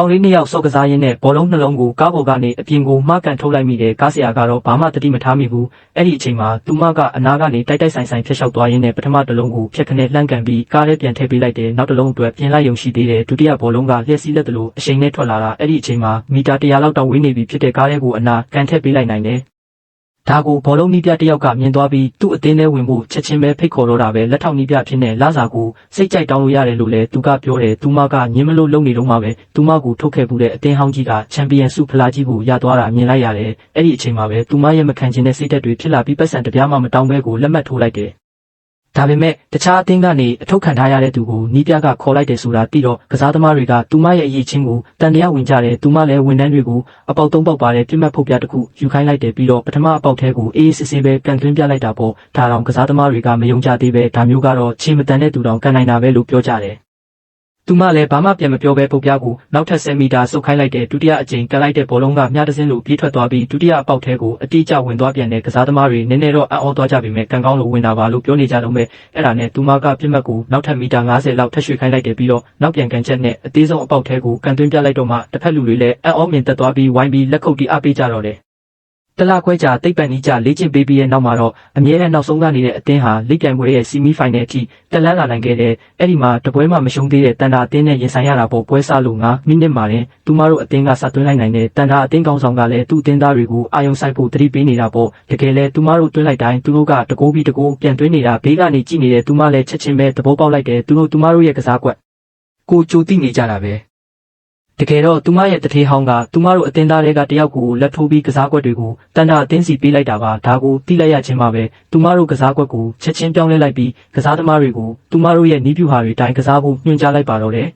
ကောင်လေးနှစ်ယောက်ဆော့ကစားရင်းနဲ့ဘောလုံးနှလုံးကိုကားပေါ်ကနေအပြင်ကိုမှားကန်ထုတ်လိုက်မိတယ်ကားဆရာကတော့ဘာမှတတိမထားမိဘူးအဲ့ဒီအချိန်မှာသူမကအနားကနေတိုက်တိုက်ဆိုင်ဆိုင်ဖျက်လျှောက်သွားရင်းနဲ့ပထမတစ်လုံးကိုဖျက်ခနဲ့လှမ်းကန်ပြီးကားထဲပြန်ထည့်ပေးလိုက်တယ်နောက်တစ်လုံးအတွက်ပြင်လိုက်ရုံရှိသေးတယ်ဒုတိယဘောလုံးကလျှက်စီးလက်သလိုအချိန်နဲ့ထွက်လာတာအဲ့ဒီအချိန်မှာမီတာ100လောက်တောင်ဝေးနေပြီဖြစ်တဲ့ကားထဲကိုအနာကန်ထည့်ပေးလိုက်နိုင်တယ်ဒါကိုဘောလုံးနီးပြတယောက်ကမြင်သွားပြီးသူ့အသင်းထဲဝင်ဖို့ချက်ချင်းပဲဖိတ်ခေါ်တော့တာပဲလက်ထောက်နီးပြဖြစ်နေလာစာကိုစိတ်ကြိုက်တောင်းလို့ရတယ်လို့လည်းသူကပြောတယ်သူမကညင်းမလို့လုံနေတော့မှပဲသူမကိုထုတ်ခဲ့မှုတဲ့အသင်းဟောင်းကြီးကချန်ပီယံဆုဖလားကြီးကိုရသွားတာမြင်လိုက်ရတယ်အဲ့ဒီအချိန်မှာပဲသူမရဲ့မခံချင်တဲ့စိတ်ဓာတ်တွေဖြစ်လာပြီးပတ်စံတပြားမှမတောင်းဘဲကိုလက်မှတ်ထိုးလိုက်တယ်ဒါပေမဲ့တခြားအသင်းကနေအထုတ်ခံထားရတဲ့သူကိုနီးပြကခေါ်လိုက်တယ်ဆိုတာသိတော့ကစားသမားတွေကသူမရဲ့အရေးချင်းကိုတန်တရားဝင်ကြတယ်သူမလည်းဝန်ထမ်းတွေကိုအပေါက်3ပေါက်ပါတဲ့ပြစ်မှတ်ဖုတ်ပြတစ်ခုယူခိုင်းလိုက်တယ်ပြီးတော့ပထမအပေါက်ထဲကိုအေးစစ်စစ်ပဲကန်သွင်းပြလိုက်တာပေါ့ဒါတောင်ကစားသမားတွေကမယုံကြသေးပဲဒါမျိုးကတော့ချင်းမတန်တဲ့သူတောင်ကန်နိုင်တာပဲလို့ပြောကြတယ်သူမလည်းဘာမှပြန်မပြောဘဲပုတ်ပြားကိုနောက်ထပ်10မီတာဆုတ်ခိုင်းလိုက်တဲ့ဒုတိယအကြိမ်ကန်လိုက်တဲ့ဘောလုံးကမြားတစင်းလိုပြေးထွက်သွားပြီးဒုတိယအပေါက်ထဲကိုအတိအကျဝင်သွားပြန်တဲ့ကစားသမားတွေနည်းနည်းတော့အံ့ဩသွားကြပြီမဲ့ကန်ကောင်းလို့ဝင်တာပါလို့ပြောနေကြတော့မဲ့အဲ့ဒါနဲ့သူမကပြစ်မှတ်ကိုနောက်ထပ်မီတာ50လောက်ထပ်ရွှေ့ခိုင်းလိုက်တယ်ပြီးတော့နောက်ပြန်ကန်ချက်နဲ့အသေးဆုံးအပေါက်ထဲကိုကန်သွင်းပြလိုက်တော့မှတစ်ဖက်လူတွေလည်းအံ့ဩမြင်သက်သွားပြီးဝိုင်းပြီးလက်ခုပ်တီးအားပေးကြတော့တယ်တလခွဲကြာတိတ်ပန်နီးကြလေ့ကျင့်ပေးပြီးရဲ့နောက်မှာတော့အမြဲတမ်းနောက်ဆုံးကနေတဲ့အသင်းဟာလိဂ်ပြိုင်ပွဲရဲ့ဆီမီဖိုင်နယ်အထိတက်လန်းလာနိုင်ခဲ့တယ်။အဲ့ဒီမှာတပွဲမှမရှုံးသေးတဲ့တန်တာအသင်းနဲ့ရင်ဆိုင်ရတာပေါ့ပွဲစားလို့9မိနစ်မှာတင်သူမတို့အသင်းကစသွင်းလိုက်နိုင်တယ်။တန်တာအသင်းကောင်းဆောင်ကလည်းသူ့အသင်းသားတွေကိုအာယုံဆိုင်ဖို့တတိပေးနေတာပေါ့။တကယ်လဲသူမတို့သွင်းလိုက်တိုင်းသူတို့ကတကိုးပြီးတကိုးပြန်သွင်းနေတာဘေးကနေကြည့်နေတဲ့သူမလည်းချက်ချင်းပဲသဘောပေါက်လိုက်တယ်သူမတို့ရဲ့ကစားကွက်ကိုကြိုသိနေကြတာပဲတကယ်တော့သူမရဲ့တထေးဟောင်းကသူမတို့အတင်းသားတွေကတယောက်ကိုလက်ထိုးပြီးကစားကွက်တွေကိုတန်တာအတင်းစီပေးလိုက်တာပါဒါကိုသိလိုက်ရချင်းမှာပဲသူမတို့ကစားကွက်ကိုချက်ချင်းပြောင်းလဲလိုက်ပြီးကစားသမားတွေကိုသူမတို့ရဲ့နီးပြူဟာတွေတိုင်းကစားဖို့ညွှန်ကြားလိုက်ပါတော့တယ်